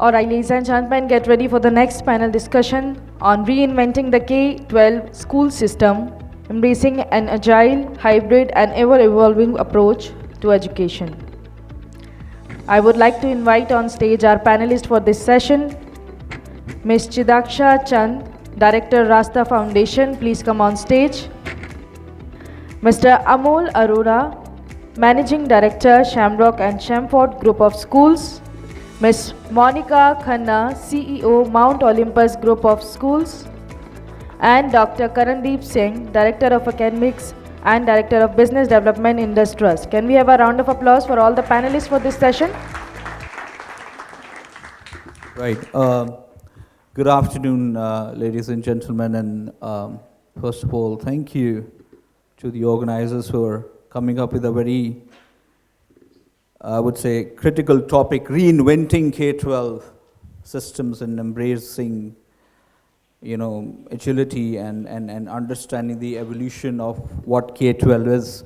Alright, ladies and gentlemen, get ready for the next panel discussion on reinventing the K-12 school system, embracing an agile, hybrid and ever-evolving approach to education. I would like to invite on stage our panelist for this session, Ms. Chidaksha Chand, Director, Rasta Foundation. Please come on stage. Mr. Amol Arora, Managing Director, SHEMROCK and SHEMFORD Group of Schools. Ms. Monieka, Khanna, CEO, Mount Olympus Group of Schools. And Dr. Karandeep Singh, Director of Academics and Director of Business Development, Indus Trust. Can we have a round of applause for all the panelists for this session? Right. Good afternoon, ladies and gentlemen. And first of all, thank you to the organizers who are coming up with a very, I would say, critical topic, reinventing K-12 systems and embracing, agility and understanding the evolution of what K-12 is.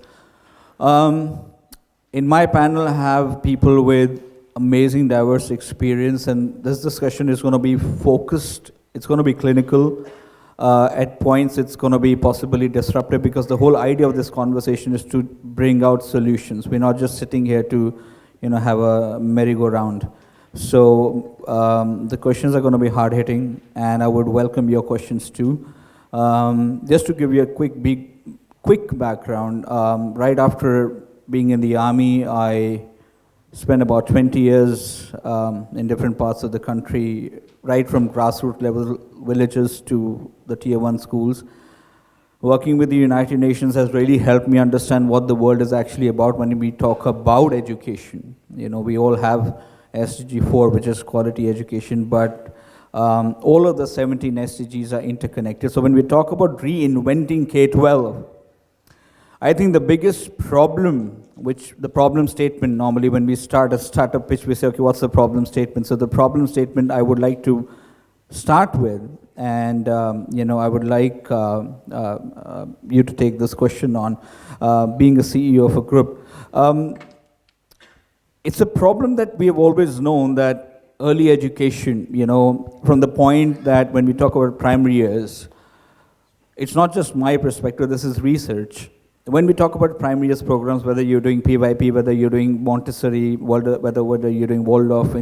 In my panel, I have people with amazing, diverse experience, and this discussion is going to be focused, it's going to be clinical. At points, it's going to be possibly disruptive because the whole idea of this conversation is to bring out solutions. We're not just sitting here to, have a merry-go-round. So the questions are going to be hard-hitting, and I would welcome your questions too. Just to give you a quick background, right after being in the army, I spent about 20 years in different parts of the country, right from grassroots level villages to the tier 1 schools. Working with the United Nations has really helped me understand what the world is actually about when we talk about education. We all have SDG 4, which is quality education, but all of the 17 SDGs are interconnected. So when we talk about reinventing K-12, I think the biggest problem, which the problem statement normally when we start a startup pitch, we say, okay, what's the problem statement? So the problem statement I would like to start with, and I would like you to take this question on, being a CEO of a group. It's a problem that we have always known that early education, from the point that when we talk about primary years, it's not just my perspective, this is research. When we talk about primary years programs, whether you're doing PYP, whether you're doing Montessori, whether you're doing Waldorf,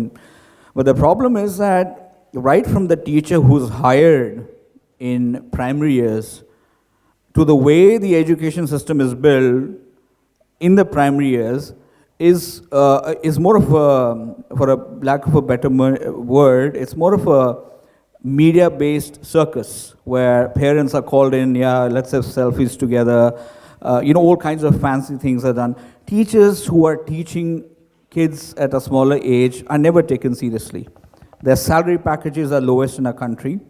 but the problem is that right from the teacher who's hired in primary years to the way the education system is built in the primary years is more of a, for a lack of a better word, it's more of a media-based circus where parents are called in, let's have selfies together. All kinds of fancy things are done. Teachers who are teaching kids at a smaller age are never taken seriously. Their salary packages are lowest in our country.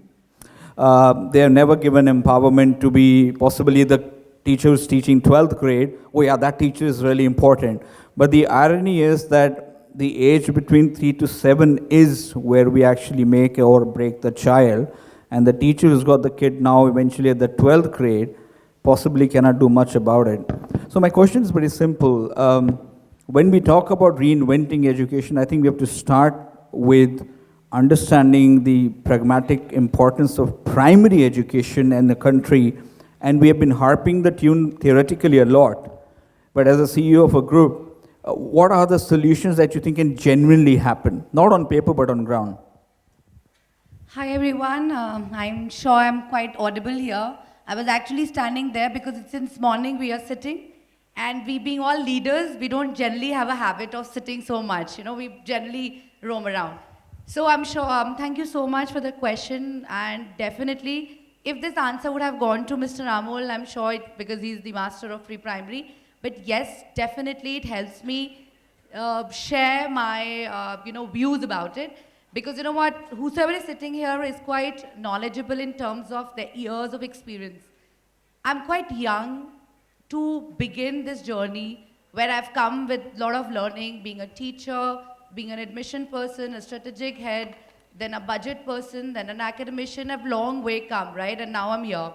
They are never given empowerment to be possibly the teacher who's teaching 12th grade. Oh yeah, that teacher is really important. But the irony is that the age between 3 to 7 is where we actually make or break the child. And the teacher who's got the kid now eventually at the 12th grade possibly cannot do much about it. So my question is pretty simple. When we talk about reinventing education, I think we have to start with understanding the pragmatic importance of primary education in the country. And we have been harping the tune theoretically a lot. But as a CEO of a group, what are the solutions that you think can genuinely happen? Not on paper, but on ground. Hi everyone, I'm sure I'm quite audible here. I was actually standing there because since morning we are sitting, and we being all leaders, we don't generally have a habit of sitting so much. We generally roam around. So I'm sure, thank you so much for the question, and definitely, if this answer would have gone to Mr. Amol, I'm sure because he's the master of pre-primary, but yes, definitely it helps me share my views about it. Because you know what, whosoever is sitting here is quite knowledgeable in terms of their years of experience. I'm quite young to begin this journey where I've come with a lot of learning, being a teacher, being an admission person, a strategic head, then a budget person, then an academician. I've long way come, right? And now I'm here.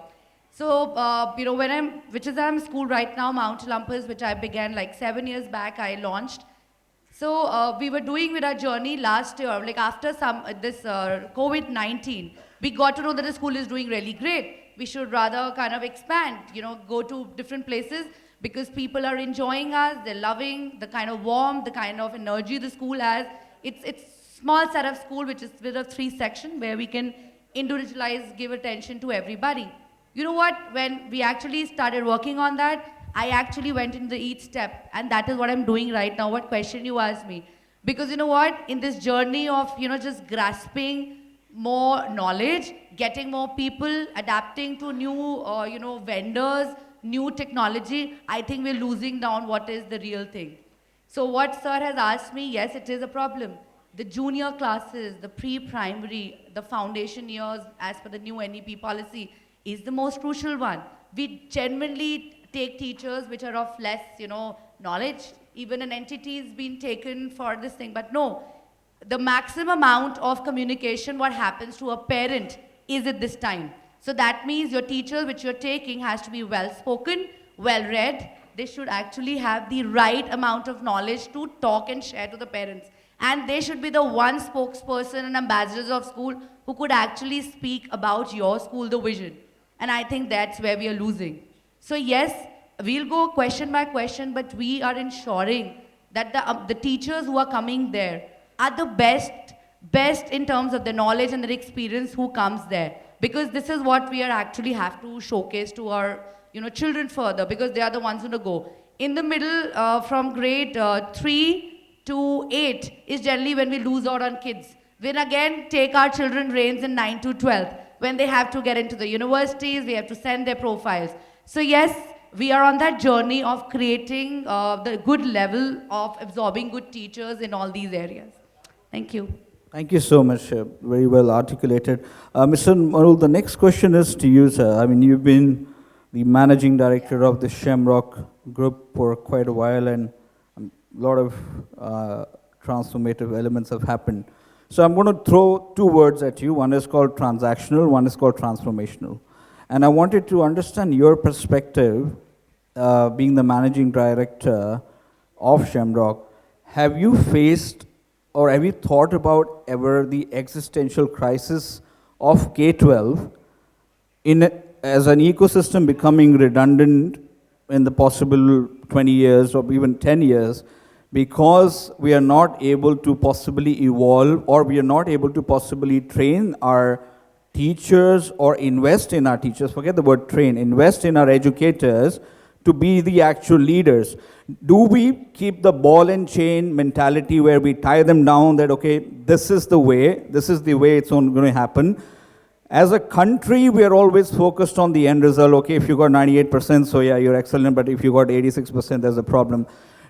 So, when I'm in school right now, Mount Olympus, which I began like 7 years back, I launched. So we were doing with our journey last year, like after this COVID-19, we got to know that the school is doing really great. We should rather kind of expand, go to different places because people are enjoying us, they're loving the kind of warmth, the kind of energy the school has. It's small setup school which is with a 3-section where we can individualize, give attention to everybody. You know what? When we actually started working on that, I actually went into each step, and that is what I'm doing right now. What question you asked me? Because you know what? In this journey of just grasping more knowledge, getting more people, adapting to new vendors, new technology, I think we're losing down what is the real thing. So what sir has asked me, yes, it is a problem. The junior classes, the pre-primary, the foundation years as per the new NEP policy is the most crucial one. We genuinely take teachers which are of less, knowledge. Even an entity is being taken for this thing, but no. The maximum amount of communication, what happens to a parent, is at this time. So that means your teacher which you're taking has to be well-spoken, well-read. They should actually have the right amount of knowledge to talk and share to the parents. And they should be the one spokesperson and ambassadors of school who could actually speak about your school, the vision. And I think that's where we are losing. So yes, we'll go question by question, but we are ensuring that the teachers who are coming there are the best in terms of the knowledge and the experience who comes there. Because this is what we are actually have to showcase to our children further, because they are the ones who go. In the middle, from grade 3 to 8 is generally when we lose out on kids. Then again, take our children reins in 9 to 12. When they have to get into the universities, we have to send their profiles. So yes, we are on that journey of creating the good level of absorbing good teachers in all these areas. Thank you. Thank you so much. Very well articulated. Mr. Marul, the next question is to you, sir. I mean, you've been the managing director of the SHEMROCK group for quite a while, and a lot of transformative elements have happened. So I'm going to throw 2 words at you. One is called transactional, one is called transformational. And I wanted to understand your perspective, being the managing director of SHEMROCK. Have you faced or have you thought about ever the existential crisis of K-12 as an ecosystem becoming redundant in the possible 20 years or even 10 years because we are not able to possibly evolve, or we are not able to possibly train our teachers or invest in our teachers, forget the word train, invest in our educators to be the actual leaders? Do we keep the ball and chain mentality where we tie them down that, okay, this is the way it's going to happen? As a country, we are always focused on the end result. Okay, if you got 98%, so yeah, you're excellent, but if you got 86%, there's a problem.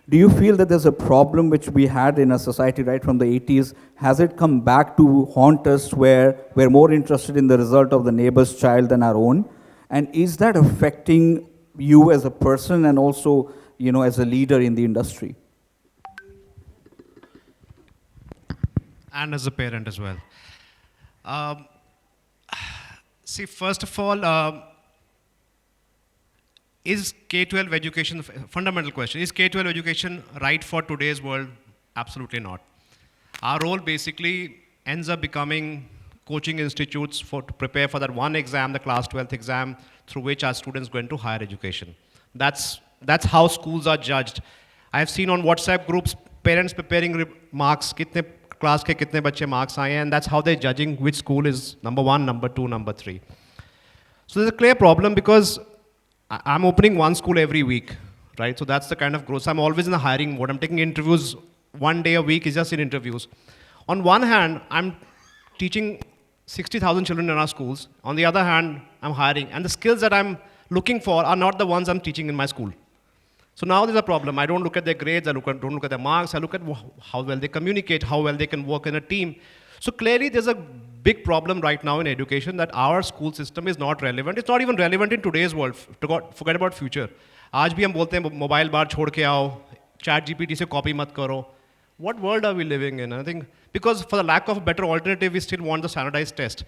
Do you feel that there's a problem which we had in a society right from the 80s? Has it come back to haunt us where we're more interested in the result of the neighbor's child than our own? And is that affecting you as a person and also, as a leader in the industry? And as a parent as well. See, first of all, is K-12 education, fundamental question, is K-12 education right for today's world? Absolutely not. Our role basically ends up becoming coaching institutes to prepare for that one exam, the class 12th exam, through which our students go into higher education. That's how schools are judged. I have seen on WhatsApp groups, parents preparing marks, kitne class ke kitne bache marks aaye, and that's how they're judging which school is number 1, number 2, number 3. So there's a clear problem because I'm opening one school every week, right? So that's the kind of growth. So I'm always in the hiring mode. I'm taking interviews 1 day a week is just in interviews. On one hand, I'm teaching 60,000 children in our schools. On the other hand, I'm hiring. And the skills that I'm looking for are not the ones I'm teaching in my school. So now there's a problem. I don't look at their grades, don't look at their marks, I look at how well they communicate, how well they can work in a team. So clearly there's a big problem right now in education that our school system is not relevant. It's not even relevant in today's world. Forget about future. आज भी हम बोलते हैं mobile बार छोड़ के आओ, chat GPT से copy मत करो. What world are we living in? I think because for the lack of a better alternative, we still want the standardized test.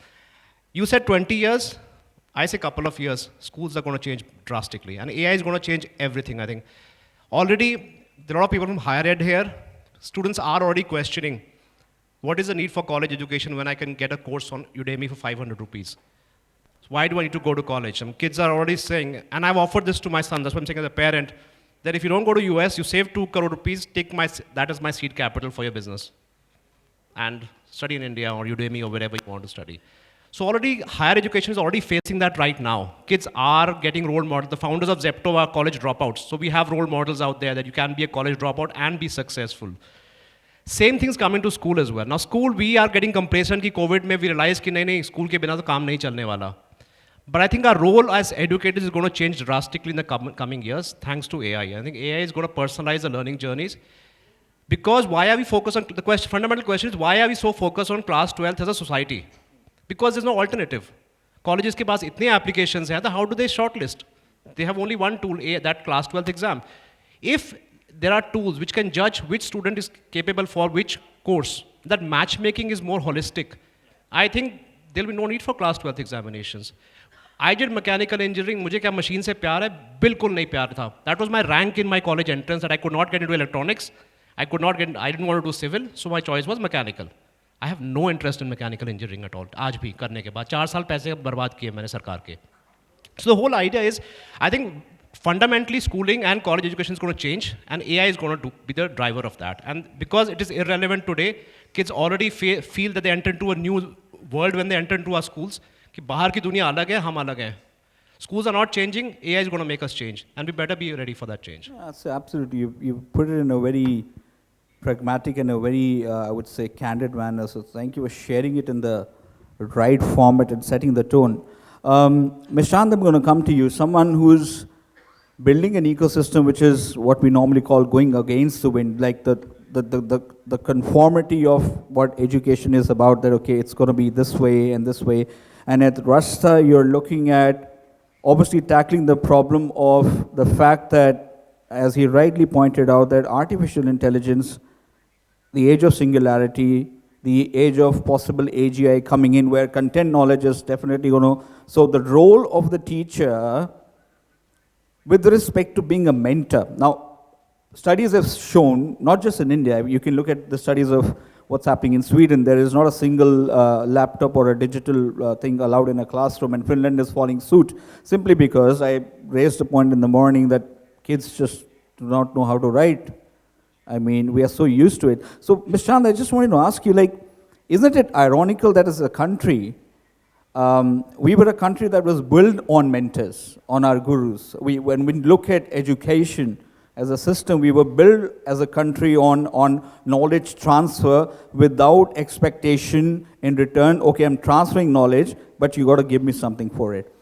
You said 20 years. I say couple of years. Schools are going to change drastically, and AI is going to change everything. I think already there are a lot of people from higher ed here. students are already questioning, what is the need for college education when I can get a course on Udemy for 500 rupees? Why do I need to go to college? Kids are already saying, and I've offered this to my son, that's what I'm saying as a parent, that if you don't go to US, you save 2 crore rupees, that is my seed capital for your business. And study in India or Udemy or wherever you want to study. So already higher education is already facing that right now. Kids are getting role models. The founders of Zepto are college dropouts. So we have role models out there that you can be a college dropout and be successful. Same things coming to school as well. Now school, we are getting complacent कि COVID में we realize कि नहीं school के बिना तो काम नहीं चलने वाला. But I think our role as educators is going to change drastically in the coming years thanks to AI. I think AI is going to personalize the learning journeys. Because why are we focused on, the fundamental question is, why are we so focused on class 12th as a society? Because there's no alternative. Colleges के पास इतने applications हैं, how do they shortlist? They have only one tool, that class 12th exam. If there are tools which can judge which student is capable for which course, that matchmaking is more holistic. I think there will be no need for class 12th examinations. I did mechanical engineering, मुझे क्या machine से प्यार है? बिल्कुल नहीं प्यार था. That was my rank in my college entrance that I could not get into electronics. I didn't want to do civil, so my choice was mechanical. I have no interest in mechanical engineering at all. आज भी करने के बाद 4 साल पैसे बर्बाद किए मैंने सरकार के. So the whole idea is, I think fundamentally schooling and college education is going to change, and AI is going to be the driver of that. And because it is irrelevant today, kids already feel that they enter into a new world when they enter into our schools. कि बाहर की दुनिया अलग है, हम अलग हैं. Schools are not changing, AI is going to make us change, and we better be ready for that change. Yes, absolutely. You put it in a very pragmatic and a very, I would say, candid manner. So thank you for sharing it in the right format and setting the tone. Ms. Chand, I'm going to come to you. Someone who's building an ecosystem which is what we normally call going against the wind, like the conformity of what education is about, that, okay, it's going to be this way and this way. And at Rasta, you're looking at obviously tackling the problem of the fact that, as he rightly pointed out, that artificial intelligence, the age of singularity, the age of possible AGI coming in, where content knowledge is definitely going to... So the role of the teacher with respect to being a mentor. Now, studies have shown, not just in India, you can look at the studies of what's happening in Sweden. There is not a single laptop or a digital thing allowed in a classroom, and Finland is following suit simply because I raised a point in the morning that kids just do not know how to write. I mean, we are so used to it. So, Ms. Chand, I just wanted to ask you, like, isn't it ironical that as a country, we were a country that was built on mentors, on our gurus. When we look at education as a system, we were built as a country on knowledge transfer without expectation in return. Okay, I'm transferring knowledge, but you got to give me something for it.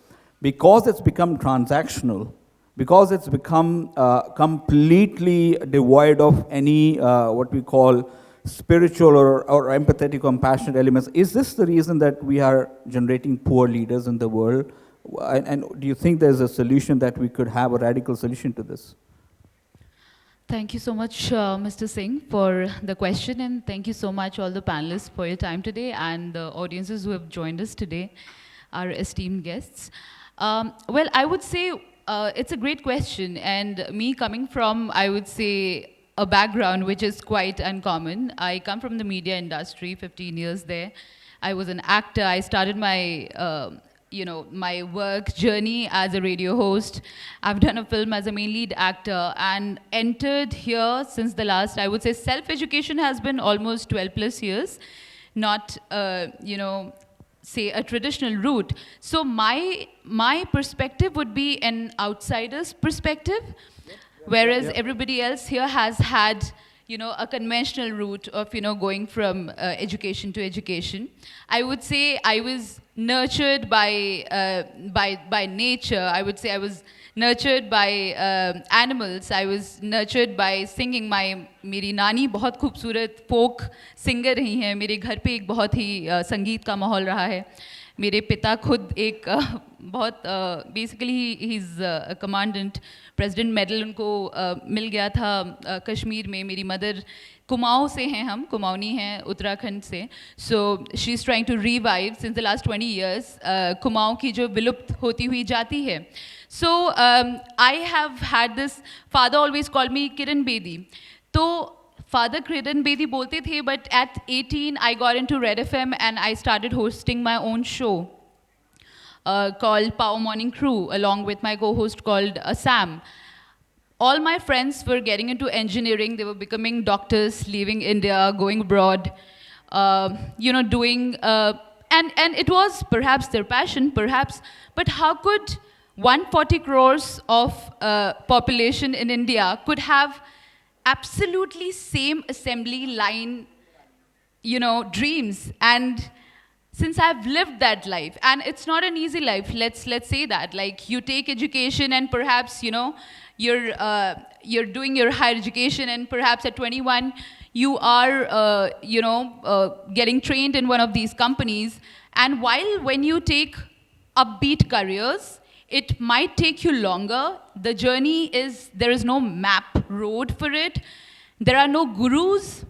Because it's become transactional, because it's become completely devoid of any what we call spiritual or empathetic, compassionate elements. Is this the reason that we are generating poor leaders in the world? And do you think there's a solution, that we could have a radical solution to this? Thank you so much, Mr. Singh, for the question, and thank you so much all the panelists for your time today, and the audiences who have joined us today, our esteemed guests. Well, I would say it's a great question, and me coming from, I would say, a background which is quite uncommon. I come from the media industry, 15 years there. I was an actor. I started my my work journey as a radio host. I've done a film as a main lead actor and entered here since the last, I would say, self-education has been almost 12 plus years, not, say a traditional route. So my perspective would be an outsider's perspective, whereas everybody else here has had a conventional route of, going from education to education. I would say I was nurtured by nature. I would say I was nurtured by animals. I was nurtured by singing. मेरी नानी बहुत खूबसूरत folk singer रही हैं. मेरे घर पे एक बहुत ही संगीत का माहौल रहा है. मेरे पिता खुद एक बहुत basically he is commandant, president medal उनको मिल गया था कश्मीर में. मेरी मदर कुमाऊँ से हैं, हम कुमाऊनी हैं उत्तराखंड से. So she is trying to revive since the last 20 years Kumaon की जो विलुप्त होती हुई जाती है. So I have had this, father always call me Kiran Bedi. तो Father Kiran Bedi bolte the, but at 18, I got into Red FM and I started hosting my own show called Power Morning Crew, along with my co-host called Sam. All my friends were getting into engineering. They were becoming doctors, leaving India, going abroad, doing, and it was perhaps their passion, perhaps, but how could 140 crores of population in India could have absolutely same assembly line, dreams? And since I've lived that life, and it's not an easy life, let's say that, like you take education and perhaps, you're doing your higher education and perhaps at 21, you are, getting trained in one of these companies. And while when you take upbeat careers, it might take you longer. The journey is, there is no map road for it. There are no gurus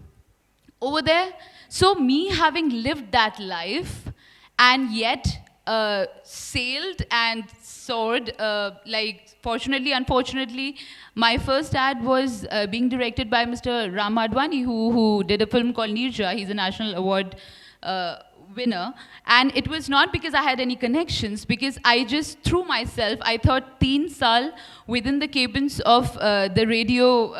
over there. So me having lived that life and yet sailed and soared, fortunately, unfortunately, my first ad was being directed by Mr. Ram Advani, who did a film called Nirja. He's a national award winner. And it was not because I had any connections, because I just threw myself. I thought 3 saal within the cabins of the radio,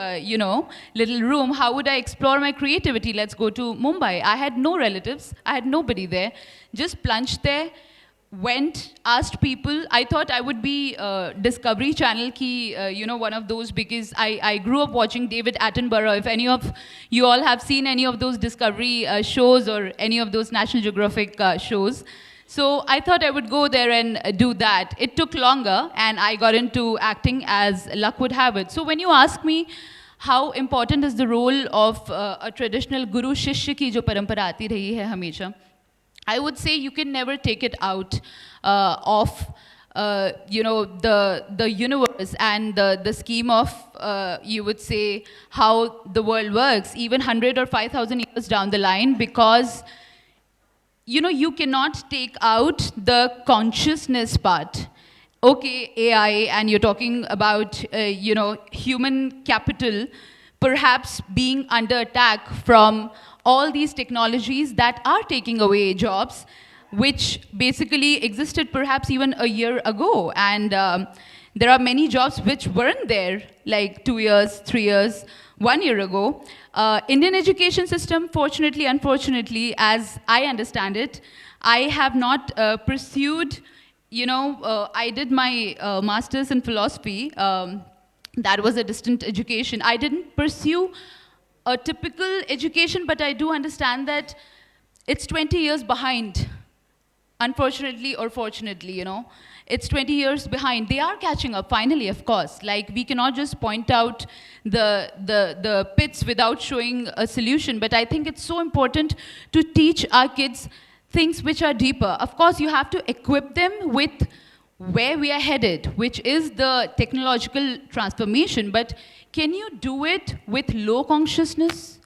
little room, how would I explore my creativity? Let's go to Mumbai. I had no relatives. I had nobody there. Just plunged there. Went, asked people. I thought I would be Discovery Channel ki, one of those, because I grew up watching David Attenborough. If any of you all have seen any of those Discovery shows or any of those National Geographic shows. So I thought I would go there and do that. It took longer, and I got into acting as luck would have it. So when you ask me how important is the role of a traditional guru-shishya ki jo parampara aati rahi hai hamesha, I would say you can never take it out of the universe and the scheme of you would say how the world works, even 100 or 5,000 years down the line, because you cannot take out the consciousness part. Okay, AI, and you're talking about human capital perhaps being under attack from all these technologies that are taking away jobs, which basically existed perhaps even a year ago. And there are many jobs which weren't there like 2 years, 3 years, 1 year ago. Indian education system, fortunately, unfortunately, as I understand it, I have not pursued, I did my master's in philosophy. That was a distant education. I didn't pursue a typical education, but I do understand that it's 20 years behind, unfortunately or fortunately, It's 20 years behind. They are catching up, finally, of course. Like, we cannot just point out the pits without showing a solution, but I think it's so important to teach our kids things which are deeper. Of course, you have to equip them with where we are headed, which is the technological transformation, but can you do it with low consciousness?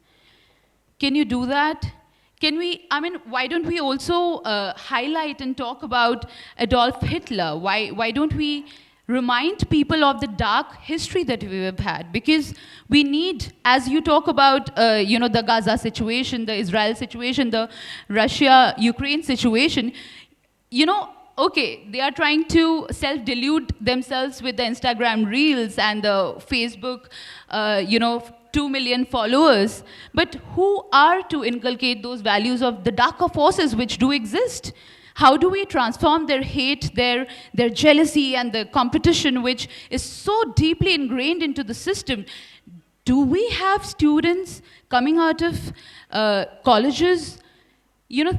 Can you do that? Why don't we also highlight and talk about Adolf Hitler? Why don't we remind people of the dark history that we have had? Because we need, as you talk about, the Gaza situation, the Israel situation, the Russia-Ukraine situation, okay, they are trying to self-delude themselves with the Instagram Reels and the Facebook, 2 million followers. But who are to inculcate those values of the darker forces which do exist? How do we transform their hate, their jealousy, and the competition which is so deeply ingrained into the system? Do we have students coming out of colleges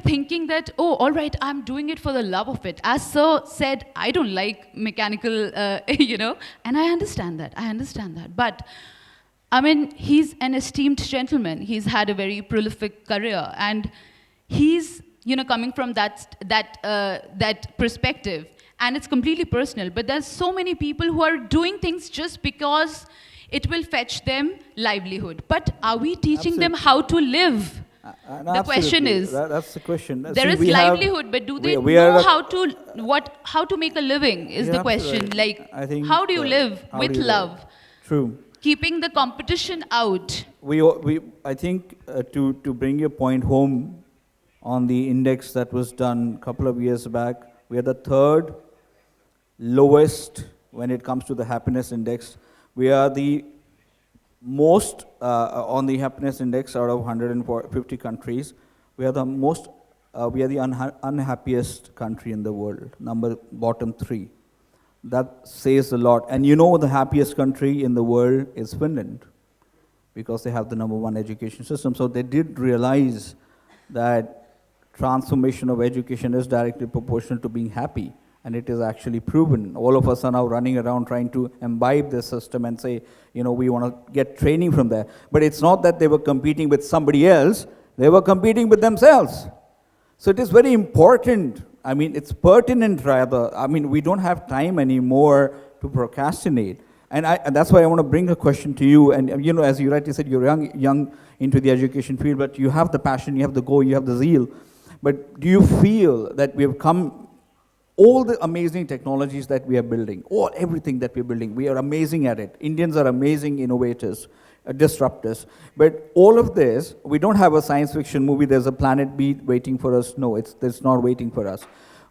thinking that, oh, all right, I'm doing it for the love of it. As Sir said, I don't like mechanical, and I understand that. But, he's an esteemed gentleman. He's had a very prolific career, and he's, coming from that perspective, and it's completely personal. But there's so many people who are doing things just because it will fetch them livelihood. But are we teaching them how to live? The question is, that's the question. There is livelihood, but do they know how to make a living is the question. Like, how do you live with love? True. keeping the competition out. I think to bring your point home on the index that was done a couple of years back, we are the third lowest when it comes to the happiness index. We are the most on the happiness index out of 150 countries. We are the most, we are the unhappiest country in the world, bottom 3. That says a lot. And you know the happiest country in the world is Finland, because they have the #1 education system. So they did realize that transformation of education is directly proportional to being happy. And it is actually proven. All of us are now running around trying to imbibe this system and say, you know, we want to get training from there. But it's not that they were competing with somebody else, they were competing with themselves. So it is very important. I mean, it's pertinent rather. I mean, we don't have time anymore to procrastinate. And that's why I want to bring a question to you. And you know, as you rightly said, you're young into the education field, but you have the passion, you have the goal, you have the zeal. But do you feel that we have come, all the amazing technologies that we are building, everything that we're building, we are amazing at it. Indians are amazing innovators, disruptors. But all of this, we don't have a science fiction movie, there's a planet B waiting for us. No, it's not waiting for us.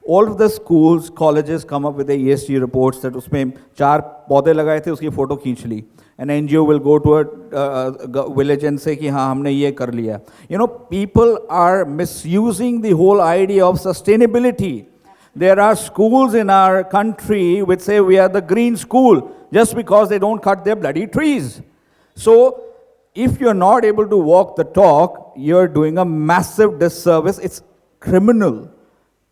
All of the schools, colleges come up with the ESG reports that उसमें 4 पौधे लगाए थे, उसकी photo खींच ली. An NGO will go to a village and say कि हाँ हमने ये कर लिया. You know, people are misusing the whole idea of sustainability. There are schools in our country which say we are the green school just because they don't cut their bloody trees. So if you're not able to walk the talk, you're doing a massive disservice. It's criminal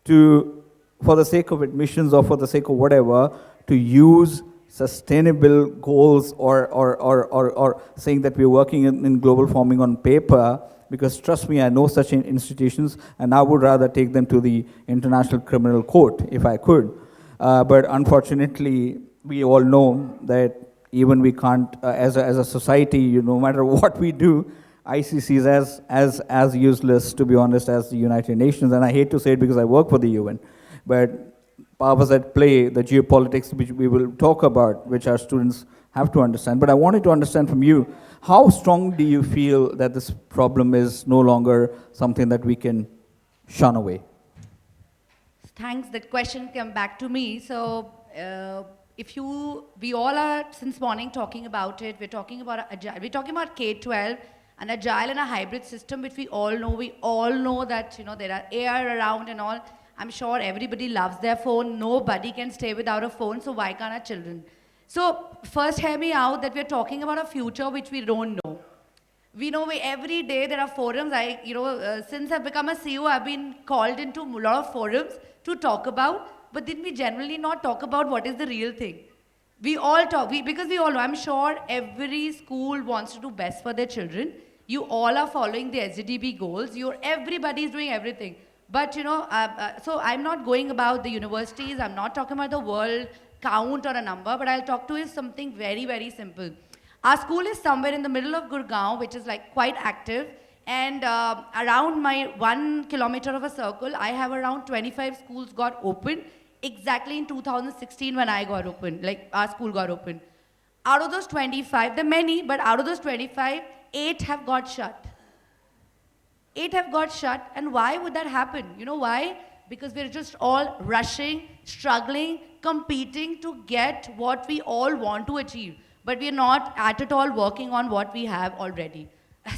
for the sake of admissions or for the sake of whatever, to use sustainable goals or saying that we're working in global farming on paper. Because trust me, I know such institutions, and I would rather take them to the International Criminal Court if I could. But unfortunately, we all know that even we can't, as a society, no matter what we do, ICC is as useless, to be honest, as the United Nations. And I hate to say it because I work for the UN. But powers at play, the geopolitics which we will talk about, which our students have to understand. But I wanted to understand from you, how strong do you feel that this problem is no longer something that we can shun away? Thanks. The question came back to me. So, we all are since morning talking about it. We're talking about Agile. We're talking about K-12 and Agile and a hybrid system, which we all know. We all know that there are AI around and all. I'm sure everybody loves their phone. Nobody can stay without a phone. So why can't our children? So first hear me out that we're talking about a future which we don't know. We know every day there are forums. Since I've become a CEO, I've been called into a lot of forums to talk about, but then we generally not talk about what is the real thing. We all talk, because we all know, I'm sure every school wants to do best for their children. You all are following the SDDB goals. Everybody is doing everything. But so I'm not going about the universities. I'm not talking about the world count or a number, but I'll talk to you something very, very simple. Our school is somewhere in the middle of Gurgaon, which is like quite active. And around my 1 kilometer of a circle, I have around 25 schools got open exactly in 2016 when I got open, like our school got open. Out of those 25, there are many, but out of those 25, 8 have got shut. 8 have got shut, and why would that happen? You know why? Because we're just all rushing, struggling, competing to get what we all want to achieve. But we're not at all working on what we have already.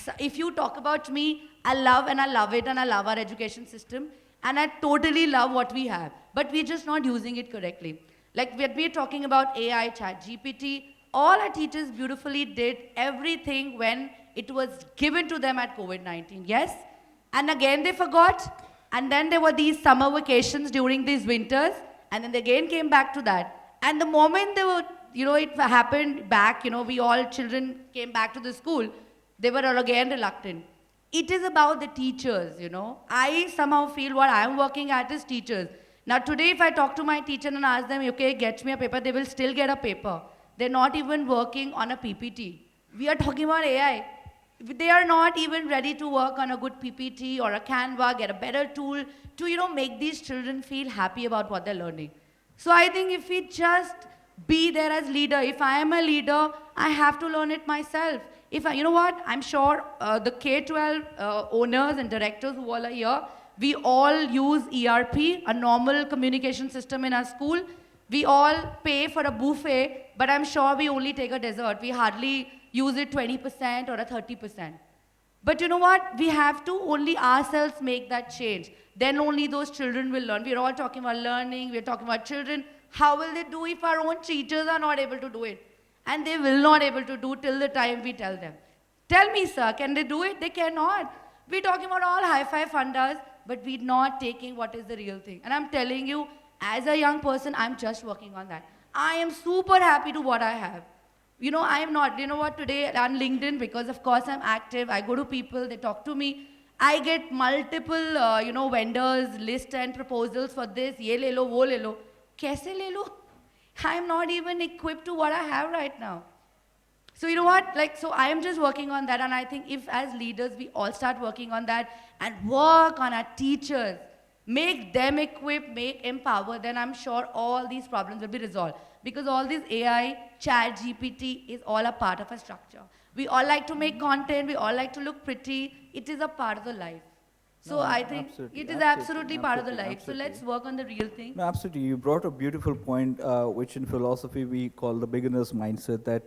So if you talk about me, I love it, and I love our education system, and I totally love what we have. But we're just not using it correctly. Like we're talking about AI, chat, GPT, all our teachers beautifully did everything when it was given to them at COVID-19, yes? And again they forgot. And then there were these summer vacations during these winters, and then they again came back to that. And the moment they were, it happened back, we all children came back to the school, they were all again reluctant. It is about the teachers, I somehow feel what I'm working at is teachers. Now today if I talk to my teacher and ask them, okay, get me a paper, they will still get a paper. They're not even working on a PPT. We are talking about AI. They are not even ready to work on a good PPT or a Canva, get a better tool to, make these children feel happy about what they're learning. So I think if we just be there as leader. If I am a leader, I have to learn it myself. You know what, I'm sure the K-12 owners and directors who all are here, we all use ERP, a normal communication system in our school. We all pay for a buffet, but I'm sure we only take a dessert. We hardly use it 20% or a 30%. But you know what? We have to only ourselves make that change. Then only those children will learn. We're all talking about learning, we're talking about children. How will they do if our own teachers are not able to do it? And they will not able to do till the time we tell them. Tell me, sir, can they do it? They cannot. We're talking about all high-fi fundas, but we're not taking what is the real thing. And I'm telling you, as a young person, I'm just working on that. I am super happy to what I have. You know, I am not. You know what, today on LinkedIn, because of course I'm active, I go to people, they talk to me. I get multiple, vendors, list and proposals for this, ye le lo, wo le lo. Kaise le lo? I'm not even equipped to what I have right now. So you know what, so I am just working on that, and I think if as leaders we all start working on that and work on our teachers, make them equipped, empower, then I'm sure all these problems will be resolved. Because all this AI, chat, GPT is all a part of a structure. We all like to make content, we all like to look pretty, it is a part of the life. So I think it is absolutely part of the life. So let's work on the real thing. No, absolutely. You brought a beautiful point, which in philosophy we call the beginner's mindset, that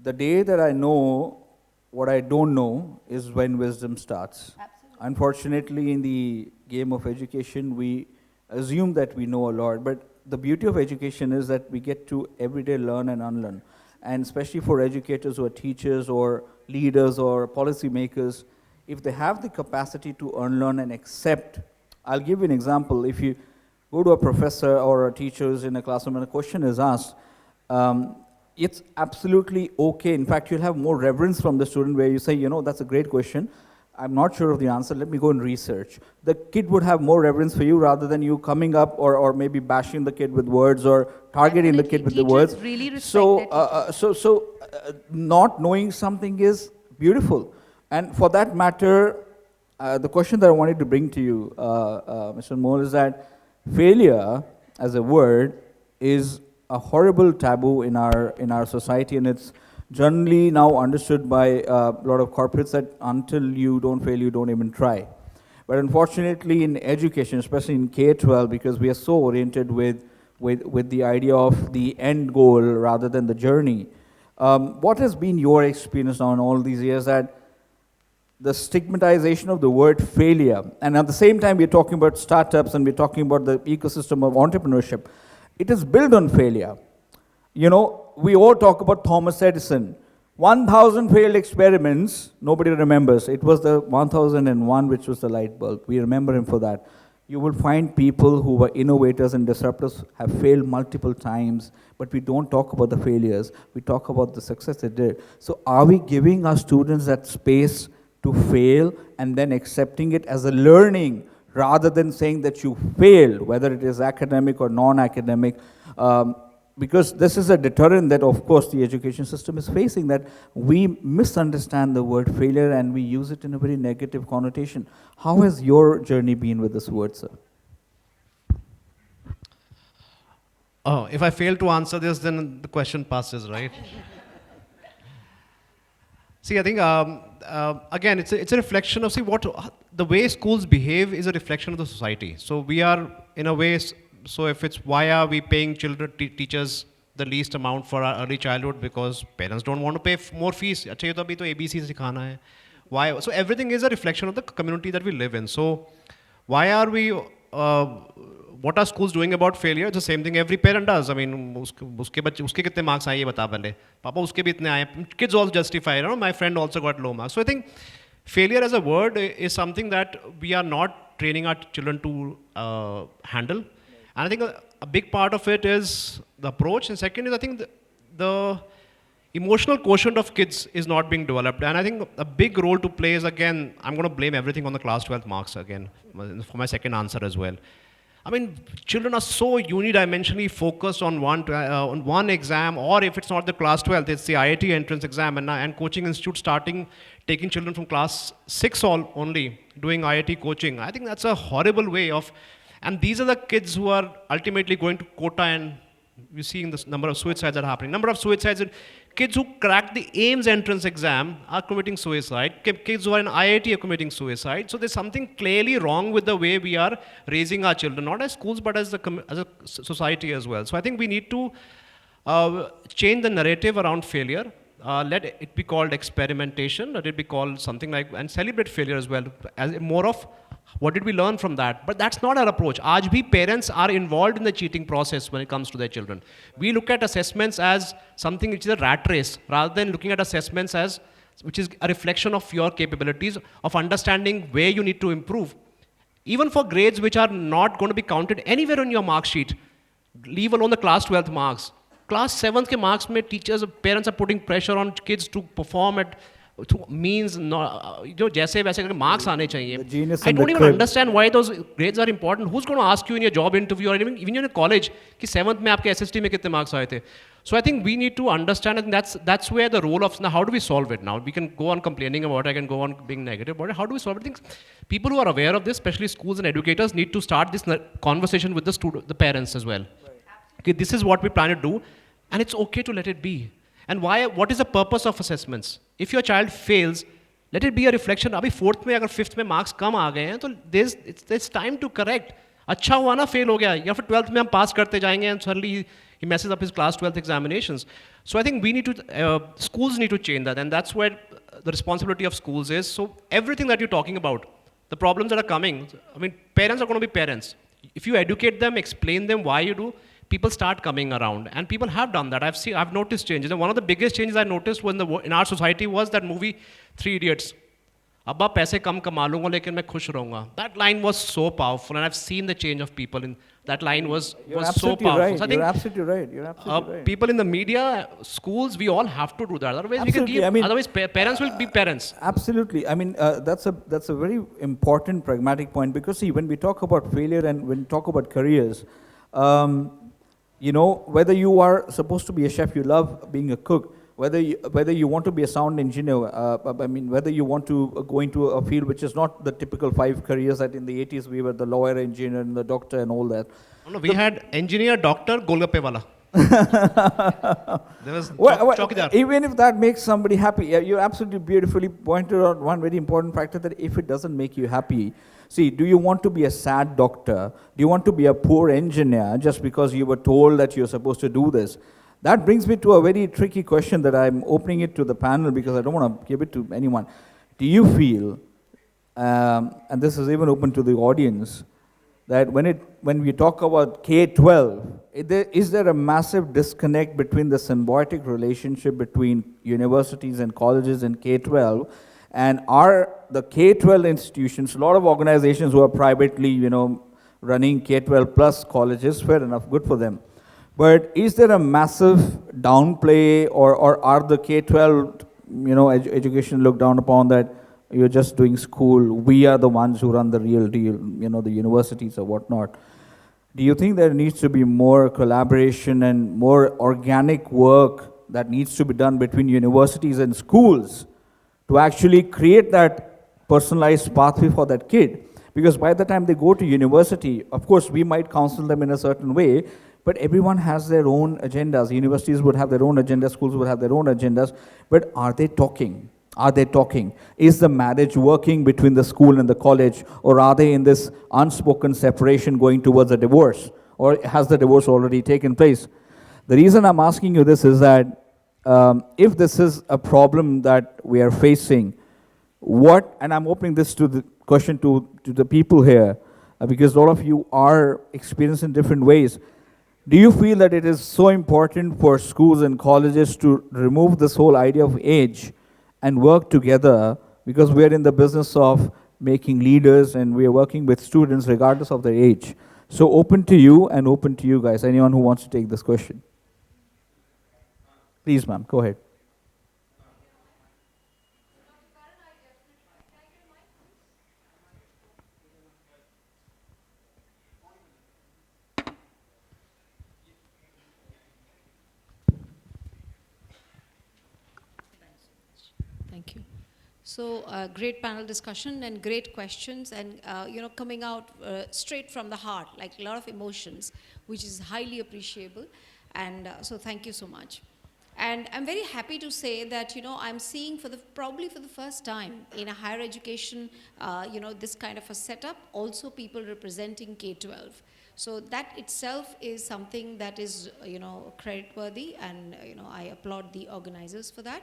the day that I know what I don't know is when wisdom starts. Absolutely. Unfortunately, in the game of education, we assume that we know a lot, but the beauty of education is that we get to every day learn and unlearn. And especially for educators who are teachers or leaders or policymakers, if they have the capacity to unlearn and accept, I'll give you an example. If you go to a professor or a teacher who's in a classroom and a question is asked, it's absolutely okay. In fact, you'll have more reverence from the student where you say, that's a great question. I'm not sure of the answer, let me go and research. The kid would have more reverence for you rather than you coming up or maybe bashing the kid with words or targeting the kid with the words. Really respect Not knowing something is beautiful. And for that matter, the question that I wanted to bring to you, Mr. Amol, is that failure as a word is a horrible taboo in our society, and it's generally now understood by a lot of corporates that until you don't fail, you don't even try. But unfortunately in education, especially in K-12, because we are so oriented with the idea of the end goal rather than the journey, what has been your experience now in all these years that the stigmatization of the word failure, and at the same time we're talking about startups and we're talking about the ecosystem of entrepreneurship, it is built on failure. We all talk about Thomas Edison. 1,000 failed experiments, nobody remembers. It was the 1001 which was the light bulb. We remember him for that. You will find people who were innovators and disruptors have failed multiple times, but we don't talk about the failures. We talk about the success they did. So are we giving our students that space to fail and then accepting it as a learning rather than saying that you failed, whether it is academic or non-academic? Because this is a deterrent that, of course, the education system is facing, that we misunderstand the word failure and we use it in a very negative connotation. How has your journey been with this word, sir? Oh, if I fail to answer this, then the question passes, right? See, I think, again, it's a reflection of, the way schools behave is a reflection of the society. So we are, in a way, so if it's why are we paying teachers the least amount for our early childhood, because parents don't want to pay more fees. अच्छा ये तो अभी तो ABC सिखाना है. Why? So everything is a reflection of the community that we live in. So why are we? What are schools doing about failure? It's the same thing every parent does. I mean, उसके कितने marks आए ये बता पहले. पापा उसके भी इतने आए. Kids also justify. My friend also got low marks. So I think failure as a word is something that we are not training our children to handle. And I think a big part of it is the approach. And second is, I think the emotional quotient of kids is not being developed. And I think a big role to play is, again, I'm going to blame everything on the class 12 marks again, for my second answer as well. I mean, children are so unidimensionally focused on one exam, or if it's not the class 12, it's the IIT entrance exam, and coaching institutes taking children from class 6 only, doing IIT coaching. I think that's a horrible way of, and these are the kids who are ultimately going to quota and We're seeing the number of suicides that are happening. Number of suicides, kids who crack the AIMS entrance exam are committing suicide. Kids who are in IIT are committing suicide. So there's something clearly wrong with the way we are raising our children, not as schools, but as a society as well. So I think we need to change the narrative around failure. Let it be called experimentation, let it be called something like, and celebrate failure as well, as more of what did we learn from that? But that's not our approach. Aaj bhi parents are involved in the cheating process when it comes to their children. We look at assessments as something which is a rat race, rather than looking at assessments as, which is a reflection of your capabilities, of understanding where you need to improve. Even for grades which are not going to be counted anywhere on your mark sheet, leave alone the class 12th marks. Class 7th के marks में teachers, parents are putting pressure on kids to perform at through means जो जैसे वैसे करके marks आने चाहिए. I don't even understand why those grades are important. Who's going to ask you in your job interview or even in your college कि 7th में आपके SST में कितने marks आए थे? So I think we need to understand, and that's where the role of, now how do we solve it now? We can go on complaining about it, I can go on being negative about it. How do we solve it? I think people who are aware of this, especially schools and educators, need to start this conversation with the parents as well. Right. Okay, this is what we plan to do, and it's okay to let it be. And why? What is the purpose of assessments? If your child fails, let it be a reflection. अभी 4th में अगर 5th में marks कम आ गए हैं, तो there's time to correct. अच्छा हुआ ना fail हो गया, या फिर 12th में हम pass करते जाएंगे and suddenly he messes up his class 12th examinations. So I think we need to, schools need to change that, and that's where the responsibility of schools is. So everything that you're talking about, the problems that are coming, I mean, parents are going to be parents. If you educate them, explain them why you do, people start coming around, and people have done that. I've noticed changes, and one of the biggest changes I noticed in our society was that movie 3 Idiots. Abba paise kam kama lunga lekin main khush rahunga. That line was so powerful, and I've seen the change of people in that line was so powerful. Right. So I think you're absolutely right. You're absolutely right. People in the media, schools, we all have to do that. Otherwise, absolutely. we can give. Otherwise, parents will be parents. Absolutely. I mean, that's a very important pragmatic point, because see, when we talk about failure and when we talk about careers, you know, whether you are supposed to be a chef, you love being a cook, whether you want to be a sound engineer, I mean, whether you want to go into a field which is not the typical 5 careers that in the 80s we were the lawyer, engineer, and the doctor and all that. No, we had engineer, doctor, golgappe wala. There was even if that makes somebody happy, you absolutely beautifully pointed out one very important factor, that if it doesn't make you happy, see, do you want to be a sad doctor? Do you want to be a poor engineer just because you were told that you're supposed to do this? That brings me to a very tricky question that I'm opening it to the panel, because I don't want to give it to anyone. Do you feel, and this is even open to the audience, that when we talk about K-12, is there a massive disconnect between the symbiotic relationship between universities and colleges in K-12, and are the K-12 institutions, a lot of organizations who are privately, you know, running K-12 plus colleges, fair enough, good for them. But is there a massive downplay, or are the K-12, you know, education looked down upon, that you're just doing school, we are the ones who run the real deal, you know, the universities or whatnot? Do you think there needs to be more collaboration and more organic work that needs to be done between universities and schools to actually create that personalized pathway for that kid? Because by the time they go to university, of course, we might counsel them in a certain way, but everyone has their own agendas. Universities would have their own agendas, schools would have their own agendas. But are they talking? Are they talking? Is the marriage working between the school and the college? Or are they in this unspoken separation going towards a divorce? Or has the divorce already taken place? The reason I'm asking you this is that if this is a problem that we are facing, and I'm opening this to the question to the people here, because a lot of you are experienced in different ways. Do you feel that it is so important for schools and colleges to remove this whole idea of age and work together, because we're in the business of making leaders and we're working with students regardless of their age? So open to you and open to you guys. Anyone who wants to take this question? Please, ma'am, go ahead. Thank you. So great panel discussion and great questions, and you know, coming out straight from the heart, like a lot of emotions, which is highly appreciable. And so thank you so much. And I'm very happy to say that, I'm seeing probably for the first time in a higher education, this kind of a setup, also people representing K-12. So that itself is something that is, creditworthy, and, I applaud the organizers for that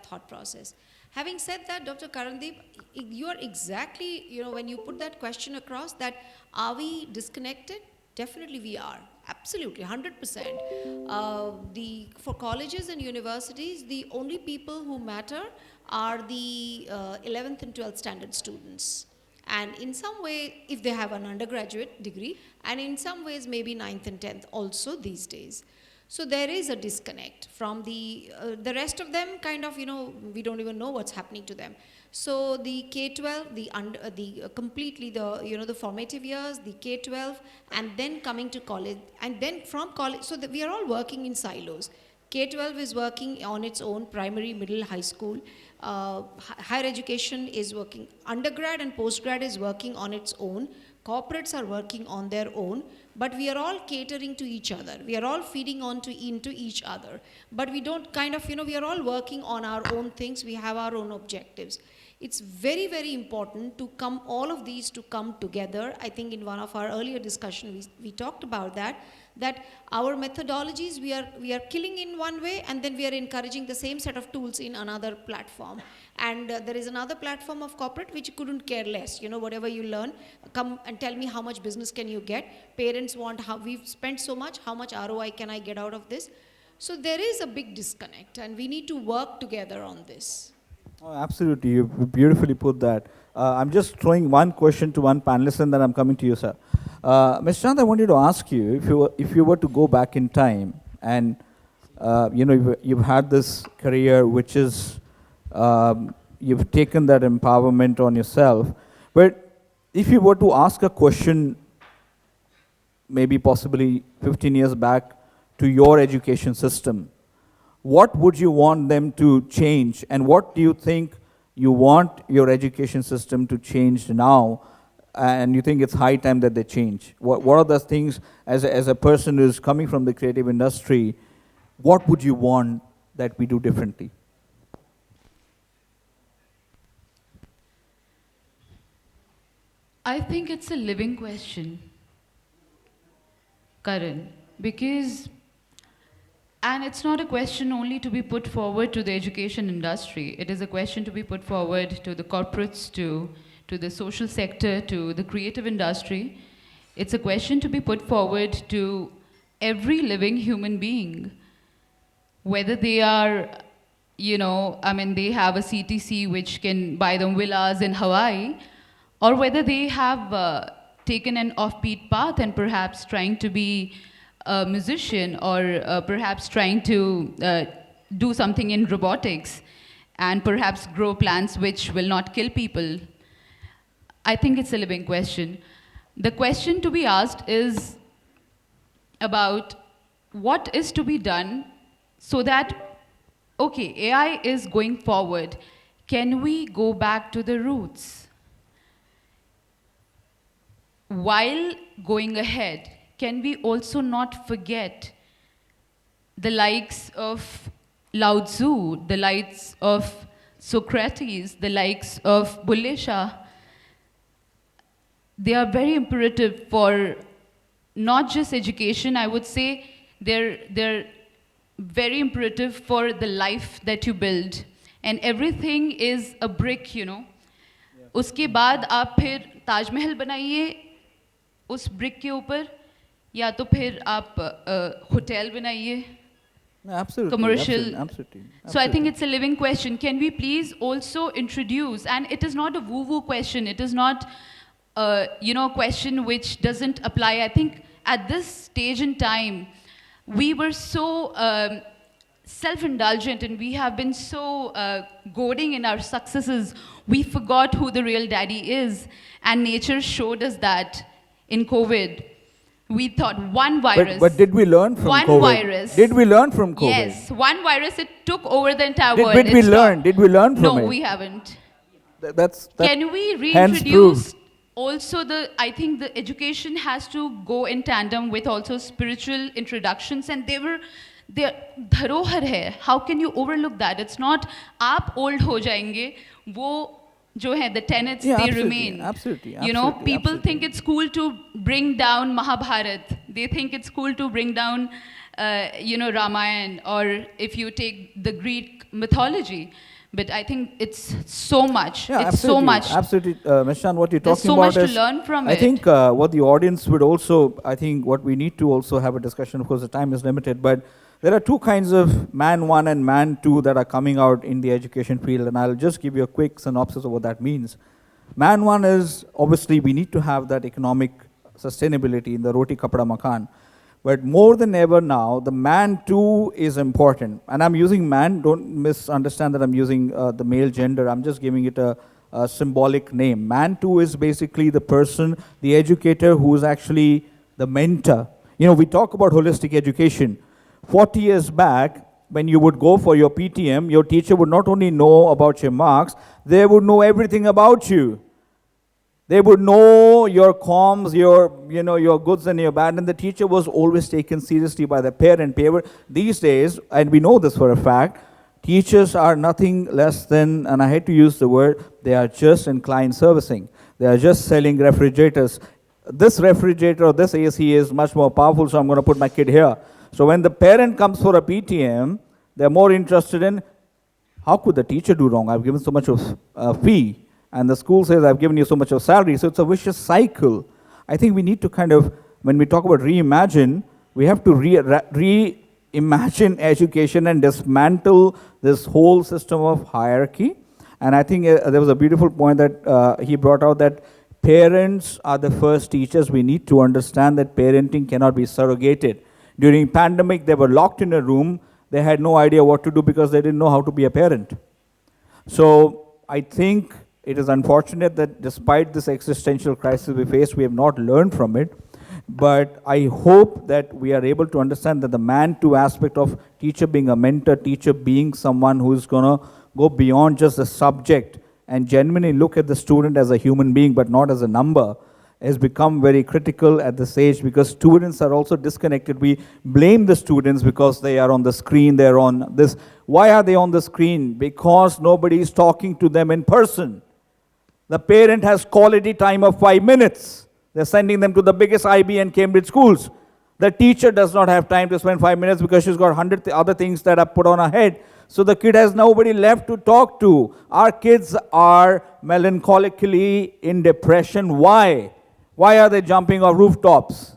thought process. Having said that, Dr. Karandeep, you are exactly, when you put that question across, that are we disconnected? Definitely we are. Absolutely, 100%. For colleges and universities, the only people who matter are the 11th and 12th standard students. And in some way, if they have an undergraduate degree, and in some ways maybe 9th and 10th also these days. So there is a disconnect from the rest of them, kind of, we don't even know what's happening to them. So the K-12, completely the formative years, the K-12, and then coming to college, and then from college, so that we are all working in silos. K-12 is working on its own, primary, middle, high school. Higher education is working, undergrad and postgrad is working on its own. Corporates are working on their own, but we are all catering to each other. We are all feeding into each other. But we don't we are all working on our own things. We have our own objectives. It's very, very important to all of these to come together. I think in one of our earlier discussions, we talked about that our methodologies, we are killing in one way, and then we are encouraging the same set of tools in another platform. And there is another platform of corporate which couldn't care less. Whatever you learn, come and tell me how much business can you get. Parents want, we've spent so much, how much ROI can I get out of this? So there is a big disconnect, and we need to work together on this. Oh, absolutely, you beautifully put that. I'm just throwing one question to one panelist, and then I'm coming to you, sir. Ms. Chand, I wanted to ask you, if you were to go back in time, and you've had this career which is, you've taken that empowerment on yourself, but if you were to ask a question, maybe possibly 15 years back, to your education system, what would you want them to change, and what do you think you want your education system to change now, and you think it's high time that they change? What are the things, as a person who's coming from the creative industry, what would you want that we do differently? I think it's a living question, Karan, because, and it's not a question only to be put forward to the education industry. It is a question to be put forward to the corporates, to the social sector, to the creative industry. It's a question to be put forward to every living human being, whether they are, they have a CTC which can buy them villas in Hawaii, or whether they have taken an offbeat path and perhaps trying to be a musician, or perhaps trying to do something in robotics, and perhaps grow plants which will not kill people. I think it's a living question. The question to be asked is about what is to be done so that, okay, AI is going forward. Can we go back to the roots? While going ahead, can we also not forget the likes of Lao Tzu, the likes of Socrates, the likes of Bulle Shah? They are very imperative for not just education, I would say they're very imperative for the life that you build. And everything is a brick, Uske baad aap phir Taj Mahal banaiye उस brick के ऊपर, या तो फिर आप hotel बनाइए, commercial. So I think it's a living question. Can we please also introduce, and it is not a woo-woo question, it is not a question which doesn't apply. I think at this stage in time, we were so self-indulgent, and we have been so goading in our successes, we forgot who the real daddy is, and nature showed us that. In COVID, we thought one virus. But did we learn from COVID? One virus. Did we learn from COVID? Yes, one virus, it took over the entire world. Did we learn? Did we learn from it? No, we haven't. That's Can we reintroduce also I think the education has to go in tandem with also spiritual introductions, and they dharohar hai. How can you overlook that? It's not aap old ho jayenge, wo jo hai, the tenets, Yeah, they absolutely, remain. absolutely, You know, absolutely, people absolutely. think it's cool to bring down Mahabharat. They think it's cool to bring down, Ramayana, or if you take the Greek mythology. But I think it's so much. Yeah, it's absolutely, so much. absolutely, Mishan, what you're There's talking so about much to is, learn from I it. think what the audience would also, I think what we need to also have a discussion, of course the time is limited, but there are two kinds of man one and man two that are coming out in the education field, and I'll just give you a quick synopsis of what that means. Man one is, obviously we need to have that economic sustainability in the roti kapda makan. But more than ever now, the man too is important. And I'm using man, don't misunderstand that I'm using the male gender, I'm just giving it a symbolic name. Man too is basically the person, the educator who is actually the mentor. You know, we talk about holistic education. 40 years back, when you would go for your PTM, your teacher would not only know about your marks, they would know everything about you. They would know your comms, your goods and your bad, and the teacher was always taken seriously by the parent. These days, and we know this for a fact, teachers are nothing less than, and I hate to use the word, they are just in client servicing. They are just selling refrigerators. This refrigerator or this AC is much more powerful, so I'm going to put my kid here. So when the parent comes for a PTM, they're more interested in, how could the teacher do wrong? I've given so much of fee. And the school says, I've given you so much of salary. So it's a vicious cycle. I think we need to kind of, when we talk about reimagine, we have to reimagine education and dismantle this whole system of hierarchy. And I think there was a beautiful point that he brought out, that parents are the first teachers. We need to understand that parenting cannot be surrogated. During pandemic, they were locked in a room. They had no idea what to do because they didn't know how to be a parent. So I think it is unfortunate that despite this existential crisis we face, we have not learned from it. But I hope that we are able to understand that the man-to aspect of teacher being a mentor, teacher being someone who is going to go beyond just the subject and genuinely look at the student as a human being but not as a number, has become very critical at this age, because students are also disconnected. We blame the students because they are on the screen, they're on this. Why are they on the screen? Because nobody is talking to them in person. The parent has quality time of 5 minutes. They're sending them to the biggest IB and Cambridge schools. The teacher does not have time to spend 5 minutes because she's got 100 other things that are put on her head. So the kid has nobody left to talk to. Our kids are melancholically in depression. Why? Why are they jumping off rooftops?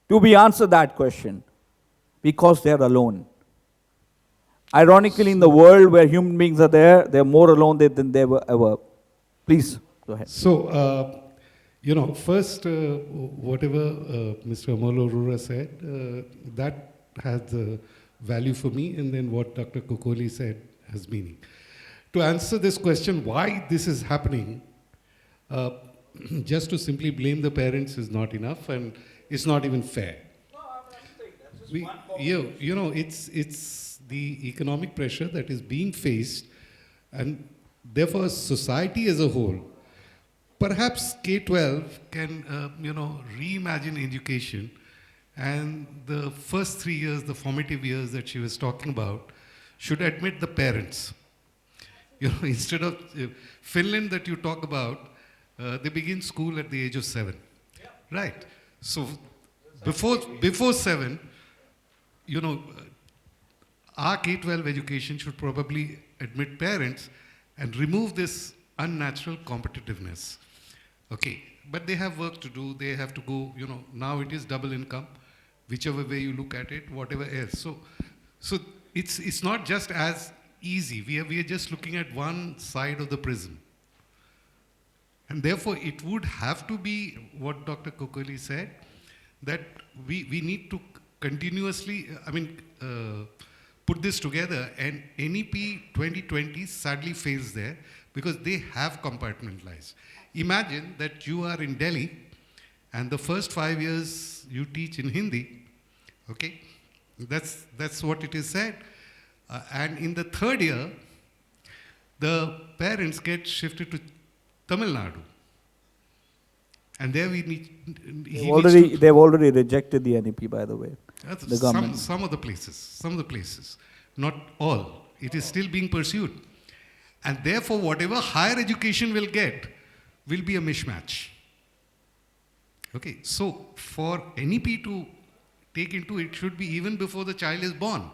Do we answer that question? Because they're alone. Ironically, in the world where human beings are there, they're more alone than they were ever. Please, go ahead. So, first, whatever Mr. Amol Arora said, that has value for me, and then what Dr. Kokoli said has meaning. To answer this question, why this is happening, just to simply blame the parents is not enough, and it's not even fair. It's the economic pressure that is being faced, and therefore society as a whole. Perhaps K-12 can, reimagine education, and the first 3 years, the formative years that she was talking about, should admit the parents. Instead of Finland that you talk about, they begin school at the age of 7, right? So before 7, our K-12 education should probably admit parents and remove this unnatural competitiveness. Okay, but they have work to do. They have to go, now it is double income, whichever way you look at it, whatever else. So it's not just as easy. We are just looking at one side of the prism. And therefore, it would have to be what Dr. Kokoli said, that we need to continuously, put this together, and NEP 2020 sadly fails there because they have compartmentalized. Imagine that you are in Delhi and the first 5 years you teach in Hindi, okay? That's what it is said. And in the third year, the parents get shifted to Tamil Nadu. And there we need, They've already rejected the NEP, by the way. The government. Some of the places, not all. It is still being pursued. And therefore, whatever higher education will get will be a mismatch. Okay, so for NEP to take into it should be even before the child is born.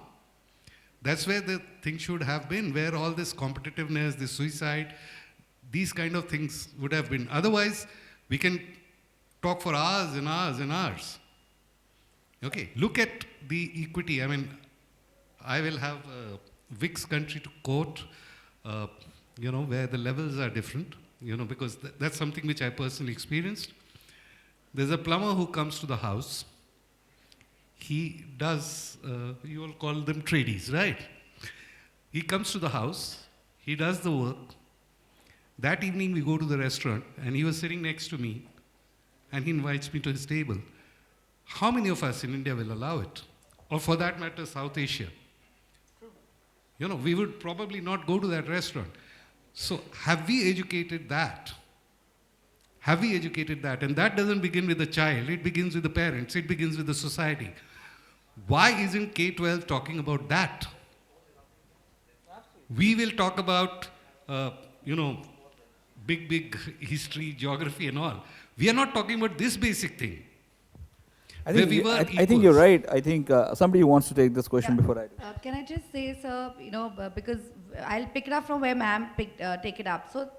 That's where the thing should have been, where all this competitiveness, this suicide, these kind of things would have been. Otherwise, we can talk for hours and hours and hours. Okay, look at the equity. I mean, I will have Vic's country to quote, where the levels are different, because that's something which I personally experienced. There's a plumber who comes to the house. He does, you all call them tradies, right? He comes to the house, he does the work. That evening we go to the restaurant and he was sitting next to me and he invites me to his table. How many of us in India will allow it? Or for that matter, South Asia? We would probably not go to that restaurant. So have we educated that? Have we educated that? And that doesn't begin with the child, it begins with the parents, it begins with the society. Why isn't K-12 talking about that? We will talk about, big history, geography and all. We are not talking about this basic thing. I think you're right. I think somebody wants to take this question before I do. Can I just say, sir, because I'll pick it up from where ma'am take it up. So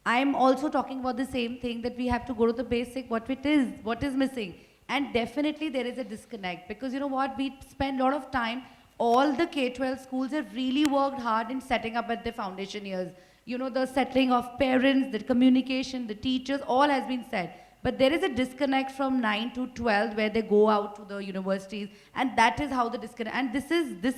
I'm also talking about the same thing, that we have to go to the basic, what is missing. And definitely there is a disconnect, because you know what, we spend a lot of time, all the K-12 schools have really worked hard in setting up at the foundation years. The settling of parents, the communication, the teachers, all has been said. But there is a disconnect from 9 to 12 where they go out to the universities, and that is how the disconnect, and this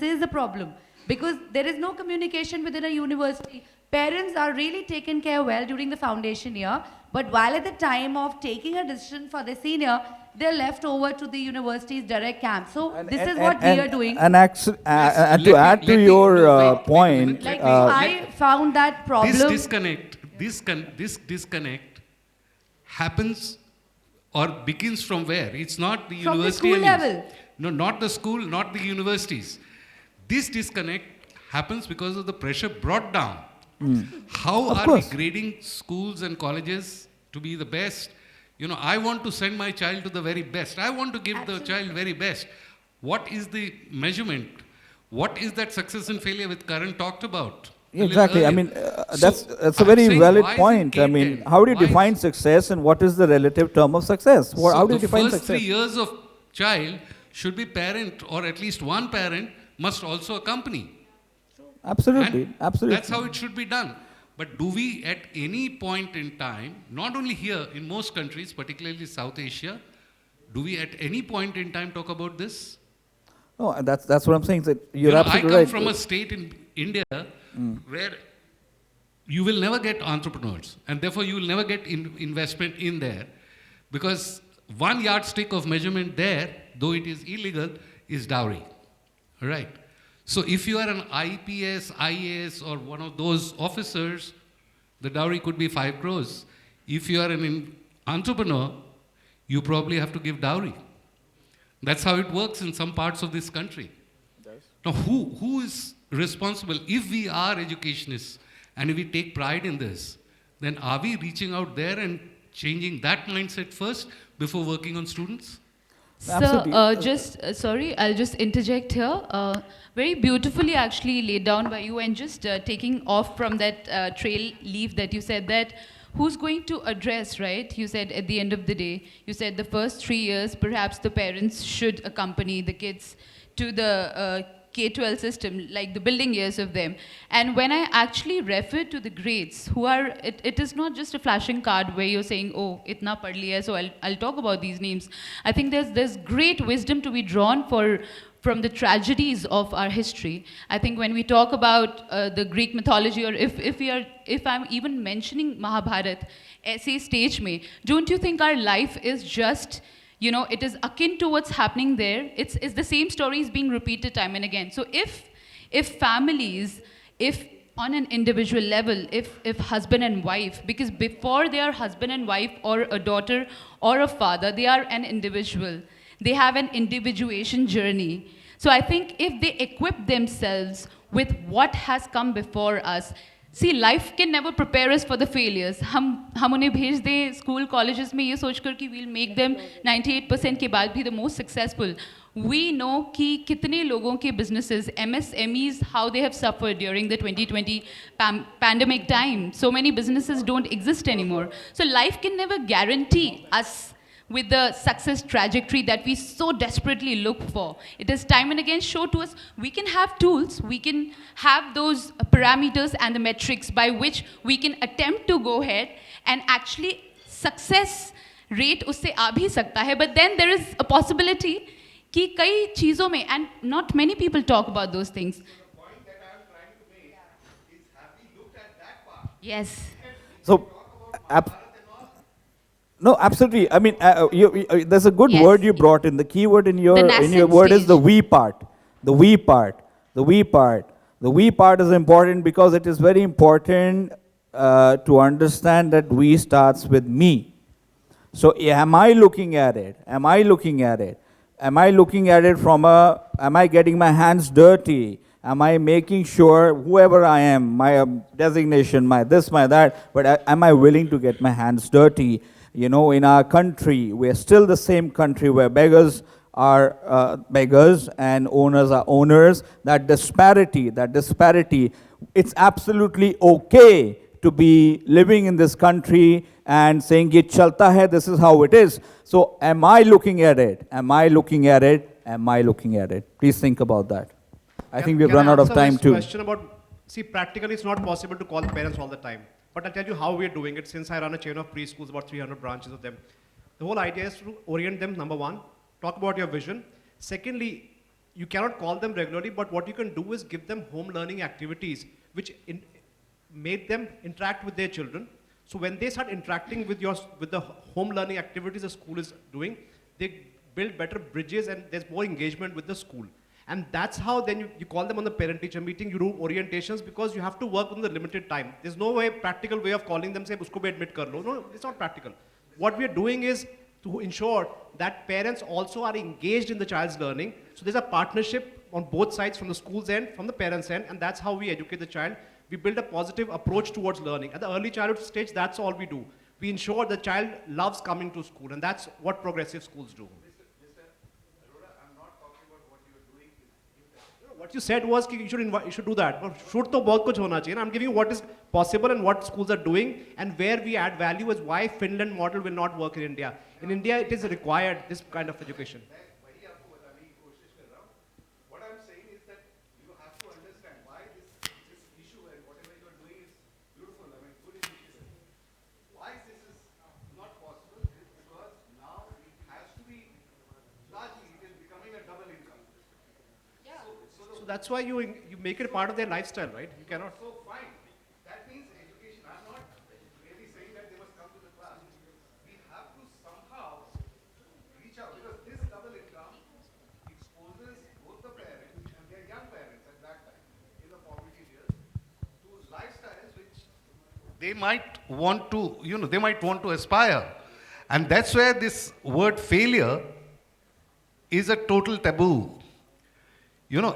is a problem, because there is no communication within a university. Parents are really taken care well during the foundation year, but while at the time of taking a decision for the senior, they're left over to the university's direct camp. So this is what we are doing. And to add to your point, I found that problem. This disconnect happens or begins from where? It's not the university. From the school level. No, not the school, not the universities. This disconnect happens because of the pressure brought down. How are we grading schools and colleges to be the best? I want to send my child to the very best. I want to give the child very best. What is the measurement? What is that success and failure which Karan talked about? Exactly. I mean, that's a very valid point. I mean, how do you define success, and what is the relative term of success? How do you define success? The first 3 years of child should be parent, or at least one parent must also accompany. Absolutely. And absolutely. That's how it should be done. But do we at any point in time, not only here, in most countries, particularly South Asia, do we at any point in time talk about this? No, that's what I'm saying. That you're absolutely right. I come from a state in India where you will never get entrepreneurs, and therefore you will never get investment in there, because one yardstick of measurement there, though it is illegal, is dowry. All right? So if you are an IPS, IAS, or one of those officers, the dowry could be 5 crores. If you are an entrepreneur, you probably have to give dowry. That's how it works in some parts of this country. Now, who is responsible? If we are educationists and if we take pride in this, then are we reaching out there and changing that mindset first before working on students? Sir, sorry, I'll just interject here. Very beautifully actually laid down by you, and just taking off from that trail leaf that you said, that who's going to address, right? You said at the end of the day, you said the first 3 years, perhaps the parents should accompany the kids to the K-12 system, like the building years of them. And when I actually refer to the grades, it is not just a flashing card where you're saying, oh, itna pad liya, so I'll talk about these names. I think there's great wisdom to be drawn from the tragedies of our history. I think when we talk about the Greek mythology, or if I'm even mentioning Mahabharat, essay stage mein, don't you think our life is just, it is akin to what's happening there? It's the same stories being repeated time and again. So if families, if on an individual level, if husband and wife, because before they are husband and wife or a daughter or a father, they are an individual. They have an individuation journey. So I think if they equip themselves with what has come before us, see, life can never prepare us for the failures. हम उन्हें भेज दें school, colleges में ये सोचकर कि we'll make them 98% के बाद भी the most successful. We know कि कितने लोगों के businesses, MSMEs, how they have suffered during the 2020 pandemic time. So many businesses don't exist anymore. So life can never guarantee us with the success trajectory that we so desperately look for. It is time and again shown to us, we can have tools, we can have those parameters and the metrics by which we can attempt to go ahead and actually success rate usse aa bhi sakta hai. But then there is a possibility कि कई चीज़ों में, and not many people talk about those things. The point that I am trying to make is, have we looked at that part? Yes. So, no, absolutely. I mean, there's a good Yes. word you brought in. The key word in your nascent word is the stage. we part. The we part. The we part. The we part is important because it is very important to understand that we starts with me. So, am I looking at it? Am I looking at it? Am I looking at it from am I getting my hands dirty? Am I making sure whoever I am, my designation, my this, my that, but am I willing to get my hands dirty? You know, in our country, we're still the same country where beggars are beggars and owners are owners. That disparity, it's absolutely okay to be living in this country and saying, "Ye chalta hai, this is how it is." So, am I looking at it? Am I looking at it? Am I looking at it? Please think about that. I think we've run out of time too. Question about, see, practically it's not possible to call parents all the time. But I'll tell you how we're doing it. Since I run a chain of preschools, about 300 branches of them. The whole idea is to orient them, number one, talk about your vision. Secondly, you cannot call them regularly, but what you can do is give them home learning activities, which make them interact with their children. So when they start interacting with the home learning activities the school is doing, they build better bridges and there's more engagement with the school. And that's how then you call them on the parent-teacher meeting, you do orientations because you have to work within the limited time. There's no practical way of calling them, say, usko bhi admit kar lo. No, it's not practical. What we're doing is to ensure that parents also are engaged in the child's learning. So there's a partnership on both sides, from the school's end, from the parents' end, and that's how we educate the child. We build a positive approach towards learning. At the early childhood stage, that's all we do. We ensure the child loves coming to school, and that's what progressive schools do. What you said was that you should do that. But should to bahut kuch hona chahiye. I'm giving you what is possible and what schools are doing, and where we add value is why Finland model will not work in India. In India, it is required, this kind of education. What I'm saying is that you have to understand why this issue and whatever you are doing is beautiful. I mean, good initiative. Why this is not possible is because now it has to be largely, it is becoming a double income. So that's why you make it part of their lifestyle, right? You cannot. So fine. That means education. I'm not really saying that they must come to the class. We have to somehow reach out, because this double income exposes both the parents and their young parents at that time in the formative years to lifestyles which they might want to, they might want to aspire. And that's where this word failure is a total taboo.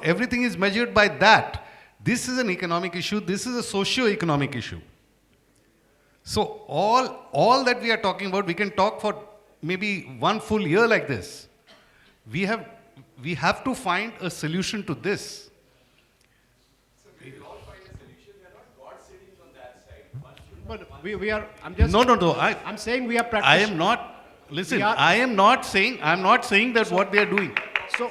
Everything is measured by that. This is an economic issue. This is a socio-economic issue. So all that we are talking about, we can talk for maybe one full year like this. We have to find a solution to this. But we are, I'm just. No. I'm saying we are practicing. I am not, listen, I am not saying that what they are doing. So,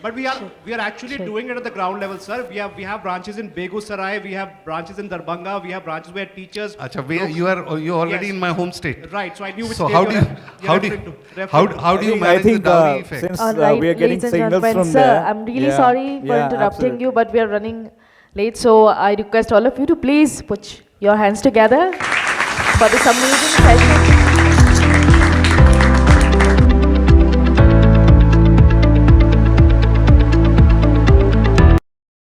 but we are actually doing it at the ground level, sir. We have branches in Begusarai, we have branches in Darbhanga, we have branches where teachers. Acha, you're already in my home state. Right. So I knew which. So state how you're do you I manage think the dowry effect? since All right, we are getting ladies and signals gentlemen, from sir, there. I'm really Yeah, sorry for yeah, interrupting you, absolutely. but we are running late, so I request all of you to please put your hands together for this amazing session.